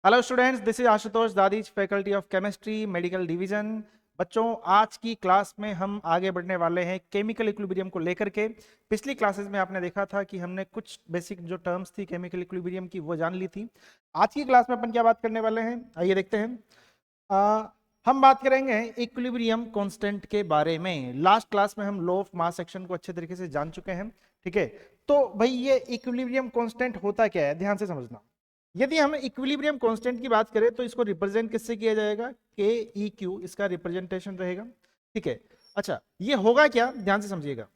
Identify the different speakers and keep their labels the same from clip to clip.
Speaker 1: Hello students, this is Ashutosh Dadhich, faculty of chemistry, medical division. बच्चों, आज की क्लास में हम आगे बढ़ने वाले हैं केमिकल इक्विलिब्रियम को लेकर के। पिछली क्लासेस में आपने देखा था कि हमने कुछ बेसिक जो टर्म्स थी केमिकल इक्विलिब्रियम की वो जान ली थी। आज की क्लास में अपन क्या बात करने वाले हैं, आइए देखते हैं। हम बात करेंगे इक्विलिब्रियम कांस्टेंट के बारे में। लास्ट क्लास में हम लॉ ऑफ मास एक्शन को अच्छे तरीके से जान चुके हैं। ठीक है, तो भाई ये इक्विलिब्रियम कांस्टेंट होता क्या है, ध्यान से समझना। यदि हम इक्विलिब्रियम कांस्टेंट की बात करें तो इसको रिप्रेजेंट किससे किया जाएगा, के ई क्यू इसका रिप्रेजेंटेशन रहेगा। ठीक है, अच्छा ये होगा क्या, ध्यान से समझिएगा।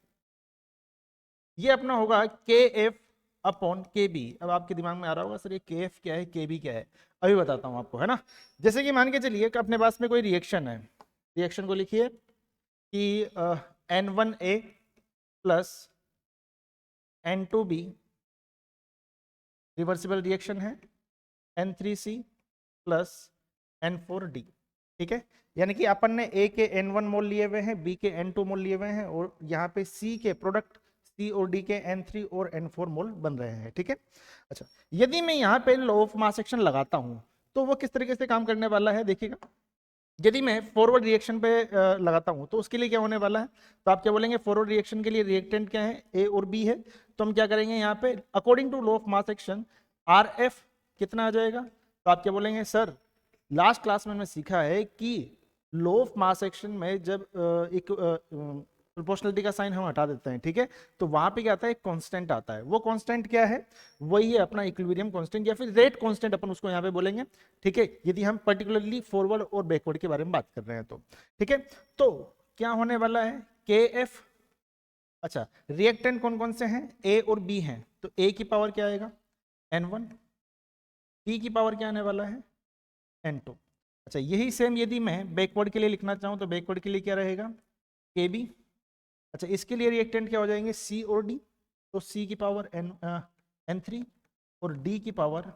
Speaker 1: ये अपना होगा के एफ अपॉन के बी। अब आपके दिमाग में आ रहा होगा सर ये के एफ क्या है, के बी क्या है। अभी बताता हूं आपको, है ना। जैसे कि मान के चलिए कि अपने पास में कोई रिएक्शन है। रिएक्शन को लिखिए कि N1A plus N2B reversible reaction है, N3C प्लस N4D। ठीक है, यानी कि अपन ने A के N1 मोल लिए हुए हैं, B के N2 मोल लिए हुए हैं, और यहाँ पे C के प्रोडक्ट C और D के N3 और N4 मोल बन रहे हैं। ठीक है, अच्छा यदि मैं यहाँ पे लॉ ऑफ मास एक्शन लगाता हूँ तो वो किस तरीके से काम करने वाला है, देखिएगा। यदि मैं फॉरवर्ड रिएक्शन पे लगाता हूँ तो उसके लिए क्या होने वाला है, तो आप क्या बोलेंगे, फॉरवर्ड रिएक्शन के लिए रिएक्टेंट क्या है, ए और बी है। तो हम क्या करेंगे यहाँ पे, according to law of mass action R F कितना आ जाएगा। तो आप क्या बोलेंगे, सर लास्ट क्लास में हमने सीखा है कि लॉ ऑफ मास एक्शन में जब एक प्रोपोर्शनलिटी का साइन हम हटा देते हैं, ठीक है, तो वहां पे क्या आता है, एक कांस्टेंट आता है। वो कांस्टेंट क्या है, वही है अपना इक्विलिब्रियम कांस्टेंट या फिर रेट कांस्टेंट अपन उसको यहाँ पे बोलेंगे। ठीक है, यदि हम पर्टिकुलरली फॉरवर्ड और बैकवर्ड के बारे में बात कर रहे हैं तो। ठीक है, तो क्या होने वाला है, के एफ। अच्छा, रिएक्टेंट कौन कौन से हैं, ए और बी हैं, तो ए की पावर क्या आएगा, N1। बी की पावर क्या आने वाला है, N2। अच्छा यही सेम यदि मैं बैकवर्ड के लिए लिखना चाहूं तो बैकवर्ड के लिए क्या रहेगा, के बी। अच्छा इसके लिए रिएक्टेंट क्या हो जाएंगे, सी और डी। तो सी की पावर N3 और डी की पावर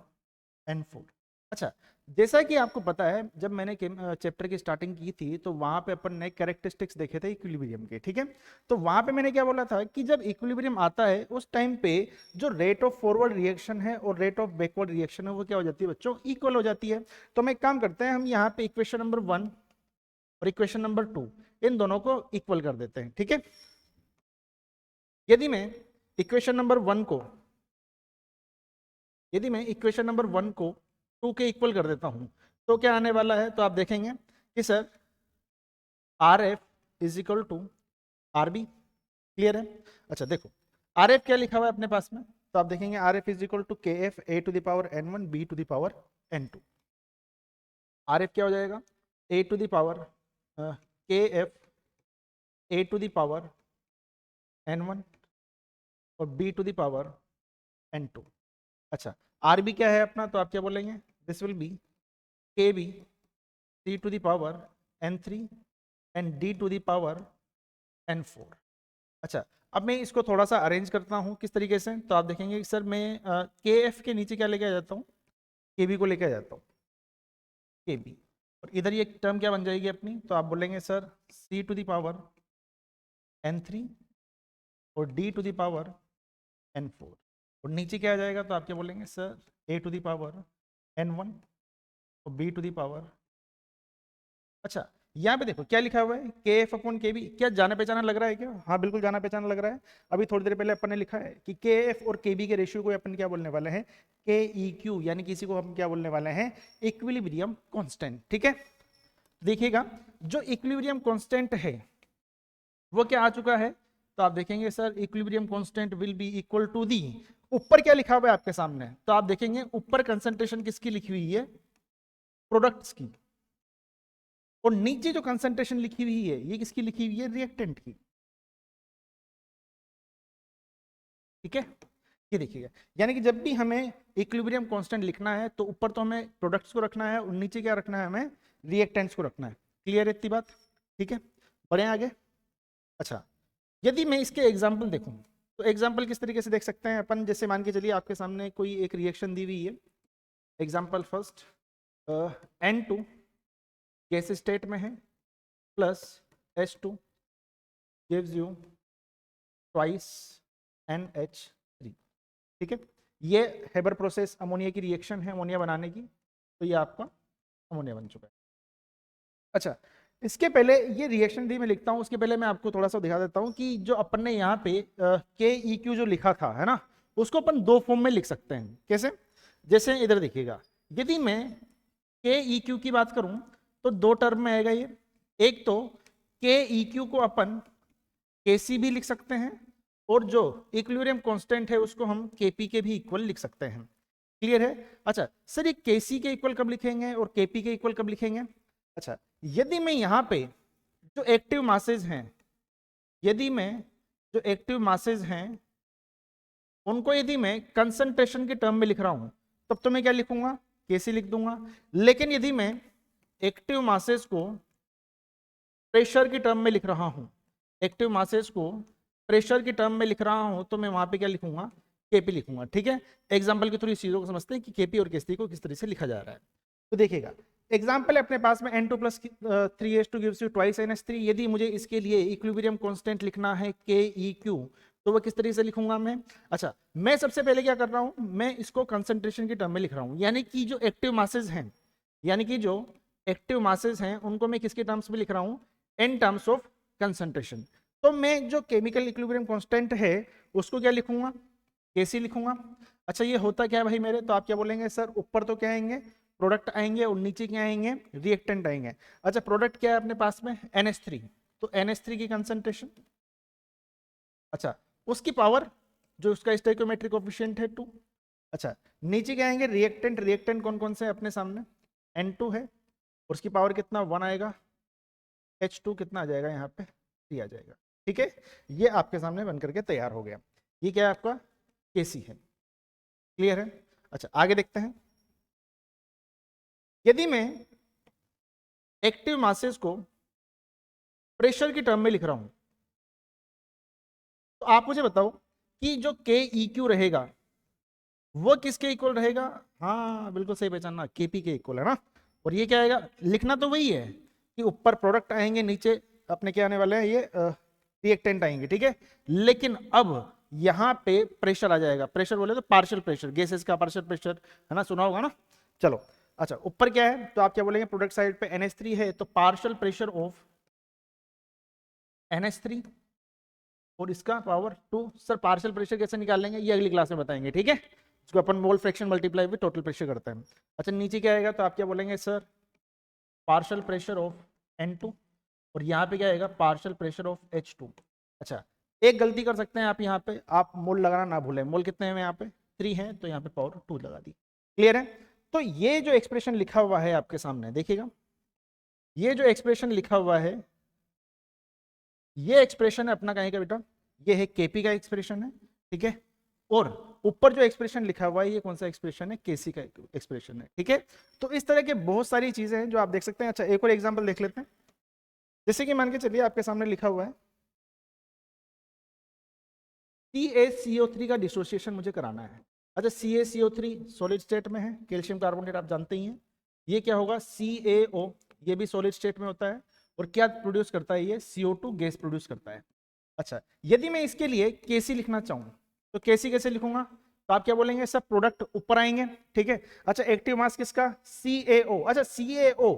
Speaker 1: N4। अच्छा, जैसा कि आपको पता है जब मैंने चैप्टर की स्टार्टिंग की थी तो वहां पे अपन ने कैरेक्टरिस्टिक्स देखे थे इक्विलिब्रियम के। ठीक है, तो वहां पे मैंने क्या बोला था कि जब इक्विलिब्रियम आता है उस टाइम पे जो रेट ऑफ फॉरवर्ड रिएक्शन है और रेट ऑफ बैकवर्ड रिएक्शन है वो क्या हो जाती है बच्चों, इक्वल हो जाती है। तो हम एक काम करते हैं, हम यहाँ पे इक्वेशन नंबर 1 और इक्वेशन नंबर 2 इन दोनों को इक्वल कर देते हैं। ठीक है, यदि मैं इक्वेशन नंबर 1 को यदि मैं इक्वेशन नंबर 1 को 2 के इक्वल कर देता हूं तो क्या आने वाला है, तो आप देखेंगे कि sir R F is equal to R B. Clear है। अच्छा देखो, आर एफ क्या लिखा हुआ है अपने पास में, तो आप देखेंगे R F is equal to K F A to the power N1 B to the power N2। R F क्या हो जाएगा, A to the power K F A to the power N1 और B to the power N2। अच्छा R B क्या है अपना, तो आप क्या बोलेंगे, this will be K B C to the power N3 and D to the power N4। अच्छा अब मैं इसको थोड़ा सा अरेंज करता हूँ किस तरीके से, तो आप देखेंगे कि सर मैं के एफ के नीचे क्या लेके आ जाता हूँ, के बी को लेके आ जाता हूँ, के बी। और इधर ये टर्म क्या बन जाएगी अपनी, तो आप बोलेंगे sir C to the power N3 और D to the power N4। और नीचे क्या आ जाएगा, तो आप क्या बोलेंगे sir A to the power N1 और बी टू द पावर। अच्छा यहाँ पे देखो क्या लिखा हुआ है, के एफ अपॉन के बी। क्या जाना पहचाना लग रहा है क्या, हाँ बिल्कुल जाना पहचाना लग रहा है। अभी थोड़ी देर पहले अपन ने लिखा है कि के एफ और के बी के रेशियो को अपन क्या बोलने वाले हैं, के ई क्यू, यानी किसी को हम क्या बोलने वाले हैं, इक्विलिब्रियम कांस्टेंट। ठीक है, देखिएगा जो इक्विलिब्रियम कांस्टेंट है वो क्या आ चुका है, तो आप देखेंगे sir equilibrium constant will be equal to the, ऊपर क्या लिखा हुआ है आपके सामने, तो आप देखेंगे ऊपर कंसंट्रेशन किसकी लिखी हुई है, प्रोडक्ट्स की, और नीचे जो कंसंट्रेशन लिखी हुई है ये किसकी लिखी हुई है, रिएक्टेंट की। ठीक है, ये देखिएगा, यानी कि जब भी हमें इक्विलिब्रियम कांस्टेंट लिखना है तो ऊपर तो हमें प्रोडक्ट्स को रखना है और नीचे क्या रखना है, हमें रिएक्टेंट्स को रखना है। क्लियर है इतनी बात, ठीक है, बढ़े आगे। अच्छा यदि मैं इसके एग्जाम्पल देखूं तो एग्जाम्पल किस तरीके से देख सकते हैं अपन, जैसे मान के चलिए आपके सामने कोई एक रिएक्शन दी हुई है। Example first, N2 gas state में है plus H2 gives you twice NH3। ठीक है, ये हेबर प्रोसेस अमोनिया की रिएक्शन है, अमोनिया बनाने की। तो ये आपका अमोनिया बन चुका है। अच्छा, इसके पहले ये रिएक्शन डी में लिखता हूं, उसके पहले मैं आपको थोड़ा सा दिखा देता हूं कि जो अपन ने यहाँ पे के ई क्यू जो लिखा था, है ना, उसको अपन दो फॉर्म में लिख सकते हैं। कैसे? जैसे इधर देखिएगा, यदि मैं के ई क्यू की बात करूं तो दो टर्म में आएगा ये। एक तो के ई क्यू को अपन के सी भी लिख सकते हैं, और जो इक्विलिब्रियम कांस्टेंट है उसको हम के पी के भी इक्वल लिख सकते हैं। क्लियर है? अच्छा सर, ये के सी के इक्वल कब लिखेंगे और के पी के इक्वल कब लिखेंगे? अच्छा, यदि मैं यहाँ पे जो एक्टिव मासेज हैं, यदि मैं जो एक्टिव मासेज हैं उनको यदि मैं कंसंट्रेशन के टर्म में लिख रहा हूं, तब तो मैं क्या लिखूंगा? केसी लिख दूंगा। लेकिन यदि मैं एक्टिव मासेज को प्रेशर के टर्म में लिख रहा हूं, एक्टिव मासेज को प्रेशर के टर्म में लिख रहा हूं, तो मैं वहां पे क्या लिखूंगा? केपी लिखूंगा। ठीक है, एग्जांपल के थ्रू इस चीजों को समझते हैं कि केपी और केसी को किस तरह से लिखा जा रहा है। तो देखिएगा, एग्जाम्पल अपने पास में N2 plus 3H2 gives you twice NH3। यदि मुझे इसके लिए इक्विलिब्रियम कांस्टेंट लिखना है KEQ, तो वह किस तरीके से लिखूंगा मैं? अच्छा, मैं सबसे पहले क्या कर रहा हूं, मैं इसको कंसंट्रेशन के टर्म में लिख रहा हूं, यानी कि जो एक्टिव मासेज हैं, यानी कि जो एक्टिव मासेज हैं उनको मैं किसके टर्म्स में लिख रहा हूं? In terms of concentration. तो मैं जो केमिकल इक्विलिब्रियम कांस्टेंट है उसको क्या लिखूंगा? केसी लिखूंगा। अच्छा, ये होता क्या है भाई मेरे? तो आप क्या बोलेंगे सर, ऊपर तो क्या आएंगे? प्रोडक्ट आएंगे, और नीचे क्या आएंगे? रिएक्टेंट आएंगे। अच्छा, प्रोडक्ट क्या है अपने पास में? NH3, तो NH3 की कंसंट्रेशन, अच्छा उसकी पावर, जो उसका स्टोइकियोमेट्रिक कोएफिशिएंट है 2। अच्छा, नीचे क्या आएंगे? रिएक्टेंट। रिएक्टेंट कौन कौन से अपने सामने? N2 है, और उसकी पावर कितना? 1 आएगा। H2 कितना आ जाएगा यहाँ पे? 3 आ जाएगा। ठीक है, ये आपके सामने बनकर के तैयार हो गया। ये क्या है आपका? केसी है। क्लियर है? अच्छा, आगे देखते हैं। यदि मैं एक्टिव मासेस को प्रेशर की टर्म में लिख रहा हूं, तो आप मुझे बताओ कि जो के ई क्यू रहेगा वो किसके इक्वल रहेगा? हाँ बिल्कुल सही पहचाना, केपी के इक्वल है ना। और ये क्या आएगा? लिखना तो वही है कि ऊपर प्रोडक्ट आएंगे, नीचे अपने क्या आने वाले हैं? ये रिएक्टेंट आएंगे। ठीक है, लेकिन अब यहाँ पे प्रेशर आ जाएगा। प्रेशर बोले तो पार्शियल प्रेशर, गैसेस का पार्शियल प्रेशर, है ना, सुना होगा ना। चलो, अच्छा ऊपर क्या है? तो आप क्या बोलेंगे? प्रोडक्ट साइड पे NH3 है, तो पार्शियल प्रेशर ऑफ NH3 और इसका पावर 2। सर पार्शियल प्रेशर कैसे निकाल लेंगे, ये अगली क्लास में बताएंगे। ठीक है, इसको अपन mole fraction multiply with total pressure करते हैं। अच्छा, नीचे क्या आएगा? तो आप क्या बोलेंगे sir? Partial pressure of N2, और यहाँ पे क्या आएगा? Partial pressure of H2। अच्छा, एक गलती कर सकते हैं आप, यहाँ पे आप मोल लगाना ना भूलें। मोल कितने हैं यहाँ पे? 3 है, तो यहाँ पे पावर 2 लगा दी। क्लियर है? तो ये जो एक्सप्रेशन लिखा हुआ है आपके सामने, देखिएगा, ये जो एक्सप्रेशन लिखा हुआ है, ये एक्सप्रेशन है अपना कहीं का बेटा, ये है केपी का एक्सप्रेशन है। ठीक है, और ऊपर जो एक्सप्रेशन लिखा हुआ है ये कौन सा एक्सप्रेशन है? केसी का एक्सप्रेशन है। ठीक है, तो इस तरह के बहुत सारी चीजें हैं जो आप देख सकते हैं। अच्छा, एक और एग्जांपल देख लेते हैं। जैसे कि मान के चलिए आपके सामने लिखा हुआ है CaCO3 का डिसोसिएशन मुझे कराना है। अच्छा, CaCO3 सॉलिड स्टेट में है, कैल्शियम कार्बोनेट आप जानते ही हैं। ये क्या होगा? CaO, ये भी सॉलिड स्टेट में होता है, और क्या प्रोड्यूस करता है? ये CO2 गैस प्रोड्यूस करता है। अच्छा, यदि मैं इसके लिए केसी लिखना चाहूं, तो केसी कैसे लिखूंगा? तो आप क्या बोलेंगे? सब प्रोडक्ट ऊपर आएंगे। ठीक है, अच्छा एक्टिव मास किसका? CaO। अच्छा, CaO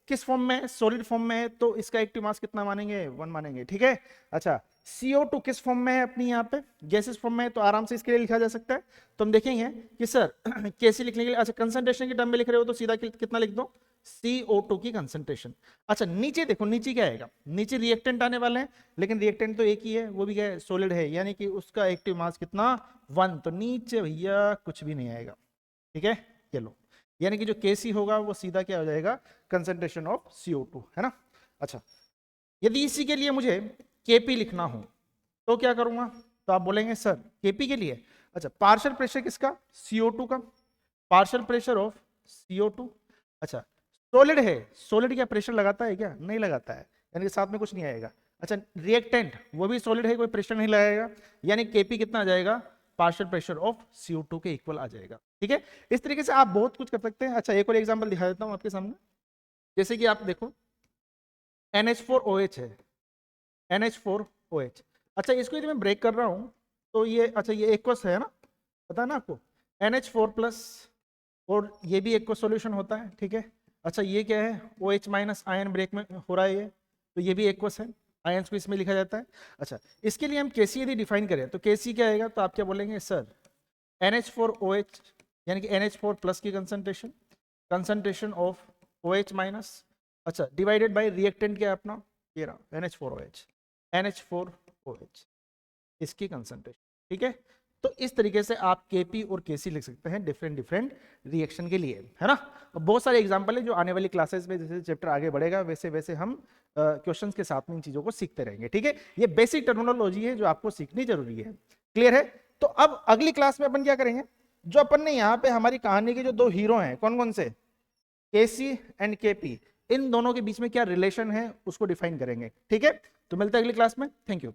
Speaker 1: किस फॉर्म में? सॉलिड फॉर्म में है, तो इसका एक्टिव मास कितना मानेंगे? 1 मानेंगे। ठीक है, अच्छा CO2 किस फॉर्म में है अपनी? यहाँ पे गैसेस फॉर्म में है, तो आराम से इसके लिए लिखा जा सकता है। तो हम देखेंगे कि सर कैसे लिखने के लिए, अच्छा कंसंट्रेशन के टर्म में लिख रहे हो तो सीधा कितना लिख दो? CO2 की कंसंट्रेशन। अच्छा, नीचे देखो, नीचे क्या आएगा? नीचे रिएक्टेंट आने वाले हैं, लेकिन रिएक्टेंट तो एक ही है, वो भी क्या है? सॉलिड है, यानी कि उसका एक्टिव मास कितना? 1। तो नीचे भैया कुछ भी नहीं आएगा। ठीक है, ये लो, यानी कि जो KC होगा वो सीधा क्या हो जाएगा? कंसंट्रेशन ऑफ CO2, है ना। अच्छा, यदि इसी के लिए मुझे KP लिखना हो तो क्या करूंगा? तो आप बोलेंगे सर KP के लिए, अच्छा पार्शियल प्रेशर किसका? CO2 का, पार्शियल प्रेशर ऑफ CO2। अच्छा, सॉलिड है, सॉलिड क्या प्रेशर लगाता है? क्या नहीं लगाता है, यानी कि साथ में कुछ नहीं आएगा। अच्छा, रिएक्टेंट वो भी सॉलिड है, कोई प्रेशर नहीं लगाएगा, यानी KP कितना आ जाएगा? पार्शियल प्रेशर ऑफ CO2 के इक्वल आ जाएगा। ठीक है, इस तरीके से आप बहुत कुछ कर सकते हैं। अच्छा, एक और एग्जांपल दिखा देता हूं आपके सामने। जैसे कि आप देखो NH4OH है, NH4OH। अच्छा, इसको यदि मैं ब्रेक कर रहा हूं तो ये, अच्छा ये एक्वस है ना, पता है ना आपको, NH4 प्लस और ये भी एक को सॉल्यूशन होता है, ठीक है। अच्छा ये क्या है, OH माइनस आयन ब्रेक में हो रहा है ये, तो ये भी एक्वस है, आयंस को इसमें लिखा जाता है। अच्छा इसके लिए हम Kc यदि डिफाइन करें तो Kc क्या आएगा, तो आप क्या बोलेंगे सर, NH4OH यानी कि NH4 प्लस की कंसंट्रेशन ऑफ OH माइनस, अच्छा डिवाइडेड बाय रिएक्टेंट क्या है अपना, ये रहा NH4OH इसकी कंसंट्रेशन, ठीक है। तो इस तरीके से आप Kp और Kc लिख सकते हैं डिफरेंट रिएक्शन के लिए, है ना। बहुत सारे एग्जांपल है जो आने वाली क्लासेस में जैसे चैप्टर आगे बढ़ेगा वैसे वैसे हम क्वेश्चंस के साथ में इन चीजों को सीखते रहेंगे, ठीक है। ये बेसिक टर्मिनोलॉजी है जो आपको सीखनी जरूरी है, क्लियर है। तो अब अगली क्लास में अपन क्या करेंगे, जो अपन ने यहाँ पे हमारी कहानी के जो दो हीरो हैं कौन कौन से, Kc एंड Kp, इन दोनों के बीच में क्या रिलेशन है उसको डिफाइन करेंगे, ठीक है। तो मिलते हैं अगली क्लास में, थैंक यू।